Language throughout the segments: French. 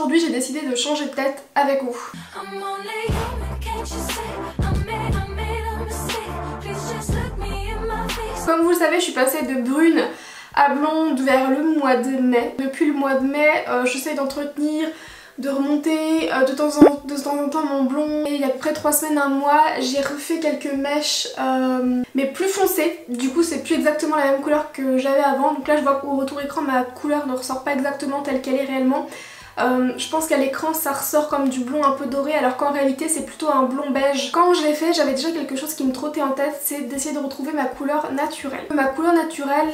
aujourd'hui j'ai décidé de changer de tête avec vous. Comme vous le savez, je suis passée de brune à blonde vers le mois de mai. Depuis le mois de mai, j'essaye d'entretenir, de remonter de temps en temps mon blond. Et il y a à peu près 3 semaines, un mois, j'ai refait quelques mèches mais plus foncées. Du coup c'est plus exactement la même couleur que j'avais avant. Donc là je vois qu'au retour écran ma couleur ne ressort pas exactement telle qu'elle est réellement. Je pense qu'à l'écran ça ressort comme du blond un peu doré alors qu'en réalité c'est plutôt un blond beige. Quand je l'ai fait j'avais déjà quelque chose qui me trottait en tête, c'est d'essayer de retrouver ma couleur naturelle. Ma couleur naturelle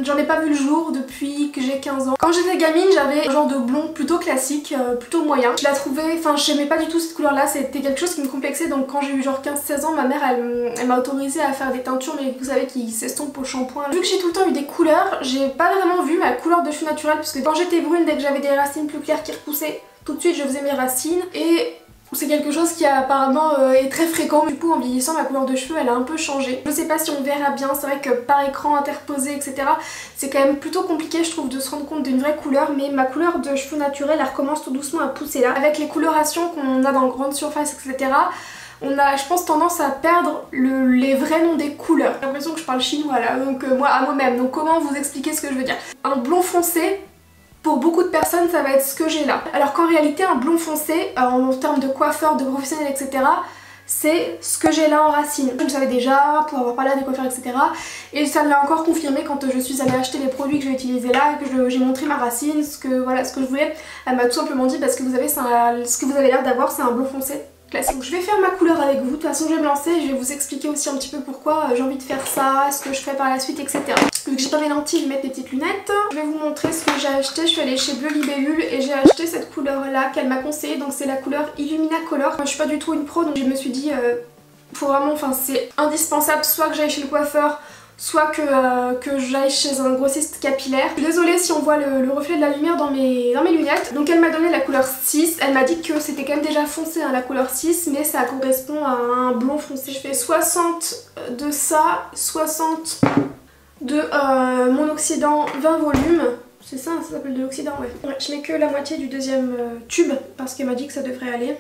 j'en ai pas vu le jour depuis que j'ai 15 ans. Quand j'étais gamine j'avais un genre de blond plutôt classique, plutôt moyen. Je la trouvais, enfin j'aimais pas du tout cette couleur là, c'était quelque chose qui me complexait. Donc quand j'ai eu genre 15-16 ans ma mère elle m'a autorisée à faire des teintures mais vous savez qui s'estompent au shampoing. Vu que j'ai tout le temps eu des couleurs, j'ai pas vraiment vu ma couleur de cheveux naturelle parce que quand j'étais brune, dès que j'avais des racines plus claires qui repoussaient, tout de suite je faisais mes racines et c'est quelque chose qui apparemment est très fréquent. Du coup en vieillissant ma couleur de cheveux elle a un peu changé. Je sais pas si on verra bien, c'est vrai que par écran interposé etc c'est quand même plutôt compliqué je trouve de se rendre compte d'une vraie couleur, mais ma couleur de cheveux naturelle elle recommence tout doucement à pousser là. Avec les colorations qu'on a dans grande surface etc, on a je pense tendance à perdre les vrais noms des couleurs. J'ai l'impression que je parle chinois là, donc moi à moi-même. Donc comment vous expliquer ce que je veux dire? Un blond foncé, pour beaucoup de personnes ça va être ce que j'ai là. Alors qu'en réalité un blond foncé, en termes de coiffeur, de professionnel etc, c'est ce que j'ai là en racine. Je le savais déjà pour avoir parlé à des coiffeurs etc. Et ça l'a encore confirmé quand je suis allée acheter les produits que je vais utiliser là et que j'ai montré ma racine, ce que je voulais. Elle m'a tout simplement dit parce que vous avez ce que vous avez l'air d'avoir c'est un blond foncé classique. Donc je vais faire ma couleur avec vous, de toute façon je vais me lancer et je vais vous expliquer aussi un petit peu pourquoi j'ai envie de faire ça, ce que je ferai par la suite etc. Vu que j'ai pas mes lentilles, je vais mettre des petites lunettes. Je vais vous montrer ce que j'ai acheté. Je suis allée chez Bleu Libellule et j'ai acheté cette couleur là qu'elle m'a conseillé, donc c'est la couleur Illumina Color. Je suis pas du tout une pro donc je me suis dit faut vraiment, enfin c'est indispensable soit que j'aille chez le coiffeur, soit que j'aille chez un grossiste capillaire. Je suis désolée si on voit le reflet de la lumière dans mes lunettes. Donc elle m'a donné la couleur 6, elle m'a dit que c'était quand même déjà foncé hein, la couleur 6, mais ça correspond à un blond foncé. Je fais 60 de ça, 60 de mon oxydant 20 volumes. C'est ça, ça s'appelle de l'oxydant, ouais. Je mets que la moitié du deuxième tube parce qu'elle m'a dit que ça devrait aller.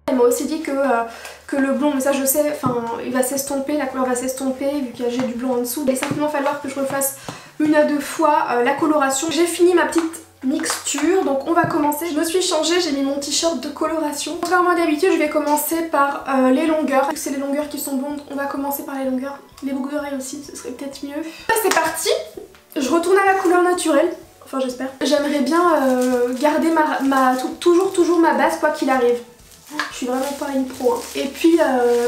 Elle m'a aussi dit que le blond, mais ça je sais, enfin il va s'estomper, la couleur va s'estomper vu que j'ai du blond en dessous. Il va simplement falloir que je refasse 1 à 2 fois la coloration. J'ai fini ma petite mixture, donc on va commencer. Je me suis changée, j'ai mis mon t-shirt de coloration. Contrairement à d'habitude, je vais commencer par les longueurs. Vu que c'est les longueurs qui sont blondes, on va commencer par les longueurs. Les boucles d'oreilles aussi, ce serait peut-être mieux. C'est parti, je retourne à la couleur naturelle. Enfin j'espère. J'aimerais bien garder toujours ma base quoi qu'il arrive. Je suis vraiment pas une pro hein. Et puis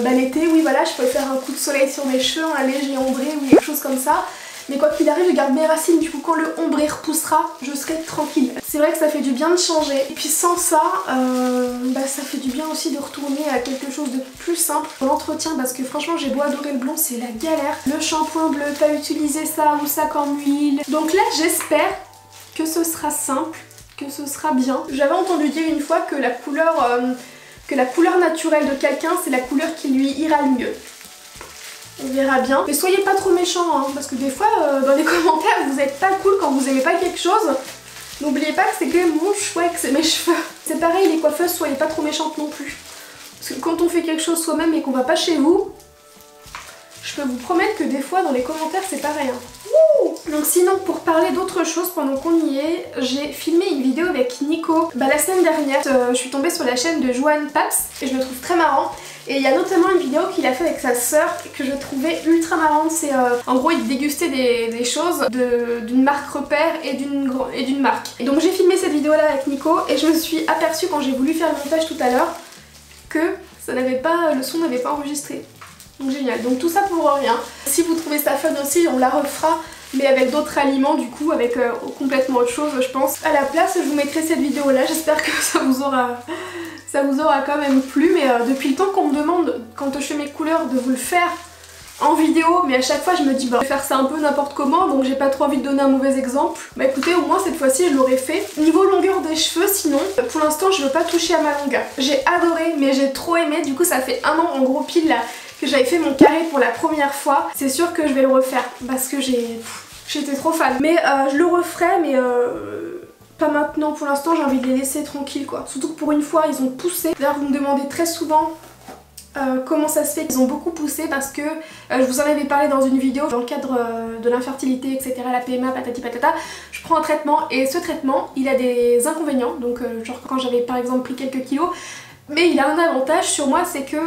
l'été, oui voilà, je peux faire un coup de soleil sur mes cheveux, un léger ombré ou quelque chose comme ça. Mais quoi qu'il arrive, je garde mes racines, du coup quand le ombré repoussera, je serai tranquille. C'est vrai que ça fait du bien de changer. Et puis sans ça, ça fait du bien aussi de retourner à quelque chose de plus simple pour l'entretien, parce que franchement j'ai beau adorer le blond, c'est la galère. Le shampoing bleu, pas utiliser ça ou ça comme huile. Donc là j'espère que ce sera simple, que ce sera bien. J'avais entendu dire une fois que la couleur naturelle de quelqu'un c'est la couleur qui lui ira le mieux. On verra bien. Mais soyez pas trop méchants hein, parce que des fois dans les commentaires vous êtes pas cool quand vous aimez pas quelque chose. N'oubliez pas que c'est quand même mon choix et que c'est mes cheveux. C'est pareil les coiffeuses, soyez pas trop méchantes non plus. Parce que quand on fait quelque chose soi-même et qu'on va pas chez vous, je peux vous promettre que des fois dans les commentaires c'est pareil hein. Donc sinon pour parler d'autre chose pendant qu'on y est, j'ai filmé une vidéo avec Nico la semaine dernière. Je suis tombée sur la chaîne de Joanne Paps et je le trouve très marrant. Et il y a notamment une vidéo qu'il a fait avec sa sœur que je trouvais ultra marrante. C'est en gros il dégustait des choses d'une marque repère et d'une marque. Et donc j'ai filmé cette vidéo là avec Nico et je me suis aperçue quand j'ai voulu faire le montage tout à l'heure que le son n'avait pas enregistré. Donc génial, donc tout ça pour rien. Si vous trouvez ça fun aussi, on la refera mais avec d'autres aliments du coup, avec complètement autre chose je pense. À la place je vous mettrai cette vidéo là, j'espère que ça vous aura quand même plu. Mais depuis le temps qu'on me demande quand je fais mes couleurs de vous le faire en vidéo, mais à chaque fois je me dis je vais faire ça un peu n'importe comment, donc j'ai pas trop envie de donner un mauvais exemple. Bah écoutez, au moins cette fois-ci je l'aurais fait. Niveau longueur des cheveux sinon, pour l'instant je veux pas toucher à ma longueur. J'ai adoré mais j'ai trop aimé, du coup ça fait 1 an en gros pile là que j'avais fait mon carré pour la première fois. C'est sûr que je vais le refaire parce que j'étais trop fan. Mais je le referai mais pas maintenant pour l'instant, j'ai envie de les laisser tranquilles quoi. Surtout que pour une fois ils ont poussé. D'ailleurs vous me demandez très souvent comment ça se fait qu'ils ont beaucoup poussé parce que je vous en avais parlé dans une vidéo dans le cadre de l'infertilité etc, la PMA patati patata, je prends un traitement et ce traitement il a des inconvénients donc genre quand j'avais par exemple pris quelques kilos, mais il a un avantage sur moi, c'est que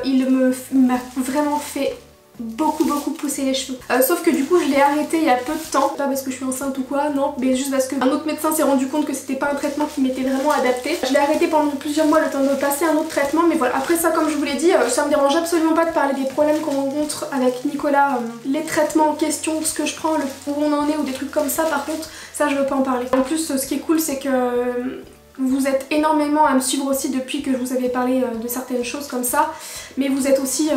il m'a vraiment fait beaucoup pousser les cheveux. Sauf que du coup je l'ai arrêté il y a peu de temps, pas parce que je suis enceinte ou quoi, non, mais juste parce qu'un autre médecin s'est rendu compte que c'était pas un traitement qui m'était vraiment adapté. Je l'ai arrêté pendant plusieurs mois le temps de passer un autre traitement, mais voilà. Après ça, comme je vous l'ai dit, ça me dérange absolument pas de parler des problèmes qu'on rencontre avec Nicolas, les traitements en question, ce que je prends, où on en est ou des trucs comme ça. Par contre ça je veux pas en parler. En plus ce qui est cool c'est que vous êtes énormément à me suivre aussi depuis que je vous avais parlé de certaines choses comme ça, mais vous êtes aussi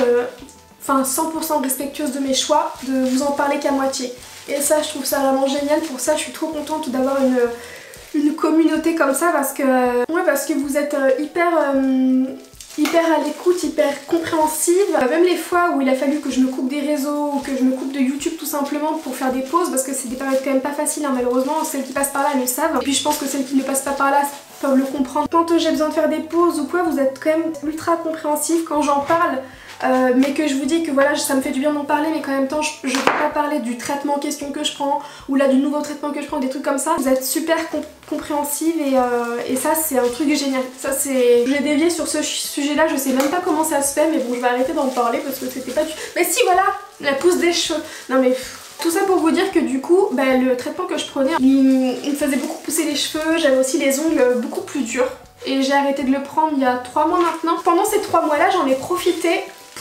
100% respectueuse de mes choix, de vous en parler qu'à moitié. Et ça je trouve ça vraiment génial, pour ça je suis trop contente d'avoir une communauté comme ça parce que vous êtes hyper à l'écoute, hyper compréhensive. Même les fois où il a fallu que je me coupe des réseaux ou que je me coupe de YouTube tout simplement pour faire des pauses, parce que c'est des périodes quand même pas faciles hein, malheureusement, celles qui passent par là le savent. Et puis je pense que celles qui ne passent pas par là peuvent le comprendre. Quand j'ai besoin de faire des pauses ou quoi, vous êtes quand même ultra compréhensif quand j'en parle. Mais que je vous dis que voilà, ça me fait du bien d'en parler, mais qu'en même temps je peux pas parler du traitement en question que je prends ou là du nouveau traitement que je prends, des trucs comme ça. Vous êtes super compréhensive et ça c'est un truc génial. Ça c'est... J'ai dévié sur ce sujet là, je sais même pas comment ça se fait, mais bon je vais arrêter d'en parler parce que c'était pas du... Mais si voilà, la pousse des cheveux. Non mais... Tout ça pour vous dire que du coup, le traitement que je prenais, il me faisait beaucoup pousser les cheveux, j'avais aussi les ongles beaucoup plus durs. Et j'ai arrêté de le prendre il y a 3 mois maintenant. Pendant ces 3 mois là, j'en ai profité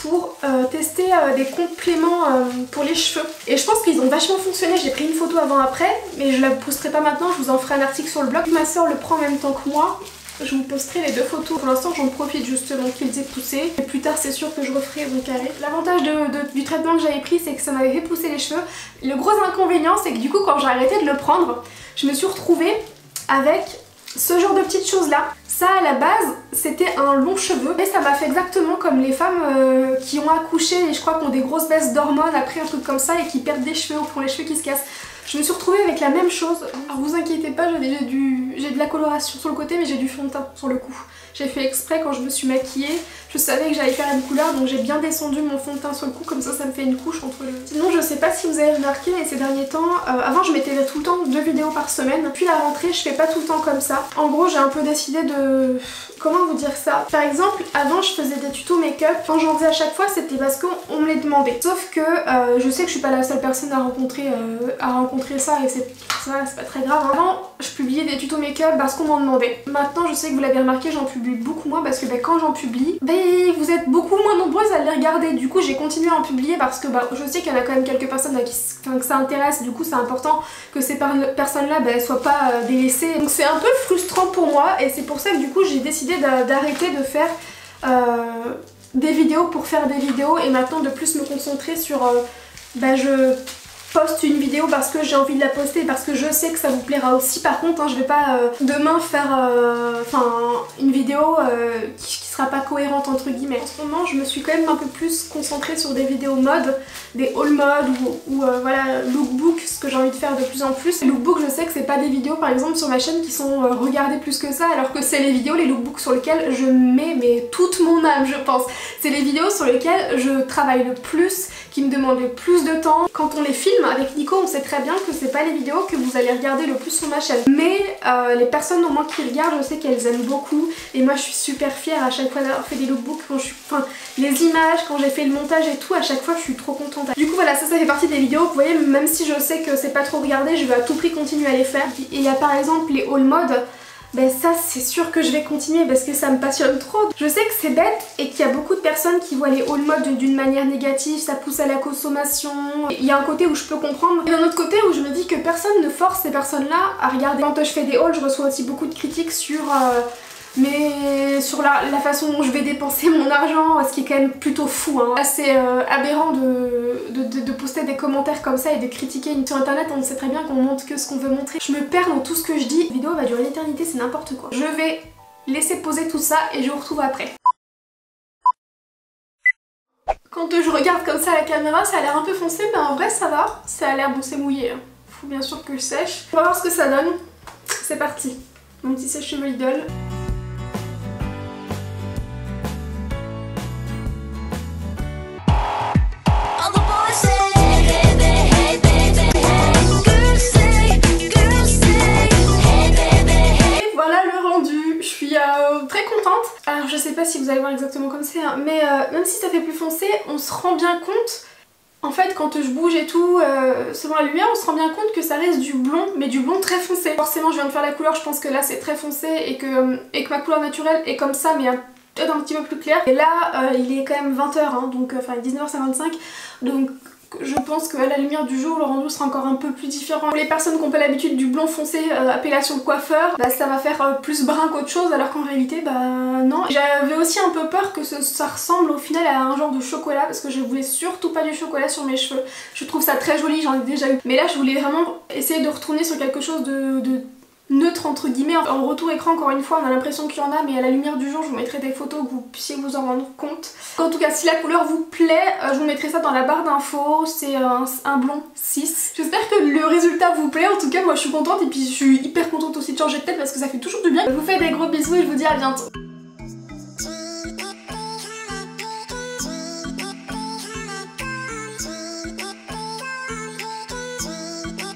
pour tester des compléments pour les cheveux. Et je pense qu'ils ont vachement fonctionné, j'ai pris une photo avant après, mais je la posterai pas maintenant, je vous en ferai un article sur le blog. Ma soeur le prend en même temps que moi. Je vous posterai les 2 photos. Pour l'instant j'en profite justement qu'ils aient poussé. Et plus tard c'est sûr que je referai mon carré. L'avantage du traitement que j'avais pris c'est que ça m'avait fait pousser les cheveux. Le gros inconvénient c'est que du coup quand j'ai arrêté de le prendre, je me suis retrouvée avec ce genre de petites choses là. Ça à la base c'était un long cheveu et ça m'a fait exactement comme les femmes qui ont accouché et je crois qu'on ont des grosses baisses d'hormones après un truc comme ça et qui perdent des cheveux ou qui ont les cheveux qui se cassent. Je me suis retrouvée avec la même chose. Alors vous inquiétez pas, j'ai de la coloration sur le côté mais j'ai du fond de teint sur le cou. J'ai fait exprès quand je me suis maquillée, je savais que j'allais faire une couleur donc j'ai bien descendu mon fond de teint sur le cou, comme ça me fait une couche entre les... Sinon je sais pas si vous avez remarqué mais ces derniers temps, avant je mettais tout le temps 2 vidéos par semaine, puis la rentrée je fais pas tout le temps comme ça. En gros j'ai un peu décidé de... Comment vous dire ça? Par exemple, avant je faisais des tutos make-up, quand j'en faisais à chaque fois c'était parce qu'on me les demandait. Sauf que je sais que je suis pas la seule personne à rencontrer ça et c'est pas très grave. Avant je publiais des tutos make-up parce qu'on m'en demandait. Maintenant je sais que vous l'avez remarqué, j'en publie beaucoup moins parce que quand j'en publie, vous êtes beaucoup moins nombreuses à les regarder. Du coup j'ai continué à en publier parce que je sais qu'il y en a quand même quelques personnes que ça intéresse, du coup c'est important que ces personnes là soient pas délaissées. Donc c'est un peu frustrant pour moi et c'est pour ça que du coup j'ai décidé d'arrêter de faire des vidéos pour faire des vidéos et maintenant de plus me concentrer sur je poste une vidéo parce que j'ai envie de la poster, parce que je sais que ça vous plaira aussi. Par contre je vais pas demain faire une vidéo qui sera pas cohérente entre guillemets. En ce moment je me suis quand même un peu plus concentrée sur des vidéos mode, des haul mode ou voilà, lookbook, ce que j'ai envie de faire de plus en plus. Les lookbooks je sais que c'est pas des vidéos par exemple sur ma chaîne qui sont regardées plus que ça, alors que c'est les vidéos, les lookbooks sur lesquelles je mets toute mon âme je pense. C'est les vidéos sur lesquelles je travaille le plus, qui me demandent le plus de temps. Quand on les filme avec Nico on sait très bien que c'est pas les vidéos que vous allez regarder le plus sur ma chaîne. Mais les personnes au moins qui regardent, je sais qu'elles aiment beaucoup et moi je suis super fière à chaque fois d'avoir fait des lookbooks, les images, quand j'ai fait le montage et tout, à chaque fois je suis trop contente. Du coup voilà, ça fait partie des vidéos, vous voyez, même si je sais que c'est pas trop regardé, je vais à tout prix continuer à les faire. Et il y a par exemple les haul mode. Ça c'est sûr que je vais continuer parce que ça me passionne trop. Je sais que c'est bête et qu'il y a beaucoup de personnes qui voient les haul mode d'une manière négative, ça pousse à la consommation. Il y a un côté où je peux comprendre et un autre côté où je me dis que personne ne force ces personnes là à regarder. Quand je fais des hauls je reçois aussi beaucoup de critiques sur la façon dont je vais dépenser mon argent, ce qui est quand même plutôt fou, hein. Assez aberrant de poster des commentaires comme ça et de critiquer sur internet. On sait très bien qu'on montre que ce qu'on veut montrer. Je me perds dans tout ce que je dis, la vidéo va durer l'éternité, c'est n'importe quoi. Je vais laisser poser tout ça et je vous retrouve après. Quand je regarde comme ça à la caméra, ça a l'air un peu foncé, mais en vrai ça va. Ça a l'air, bon c'est mouillé, hein. Faut bien sûr que je sèche. On va voir ce que ça donne. c'est parti. Mon petit sèche-cheveux Lidl. Très contente. Alors je sais pas si vous allez voir exactement comme c'est, hein, mais même si ça fait plus foncé, on se rend bien compte, en fait quand je bouge et tout, selon la lumière, on se rend bien compte que ça reste du blond, mais du blond très foncé. Forcément je viens de faire la couleur, je pense que là c'est très foncé et que ma couleur naturelle est comme ça, mais peut-être un petit peu plus clair. Et là il est quand même 20h, hein, donc enfin 19h55, donc je pense qu'à la lumière du jour, le rendu sera encore un peu plus différent. Pour les personnes qui n'ont pas l'habitude du blond foncé, appellation coiffeur, bah ça va faire plus brun qu'autre chose, alors qu'en réalité, bah non. J'avais aussi un peu peur que ça ressemble au final à un genre de chocolat, parce que je voulais surtout pas du chocolat sur mes cheveux. Je trouve ça très joli, j'en ai déjà eu. Mais là, je voulais vraiment essayer de retourner sur quelque chose de neutre entre guillemets. En retour écran, encore une fois, on a l'impression qu'il y en a, mais à la lumière du jour je vous mettrai des photos que vous puissiez vous en rendre compte. En tout cas, si la couleur vous plaît, je vous mettrai ça dans la barre d'infos. C'est un blond 6. J'espère que le résultat vous plaît. En tout cas, moi je suis contente, et puis je suis hyper contente aussi de changer de tête parce que ça fait toujours du bien. Je vous fais des gros bisous et je vous dis à bientôt.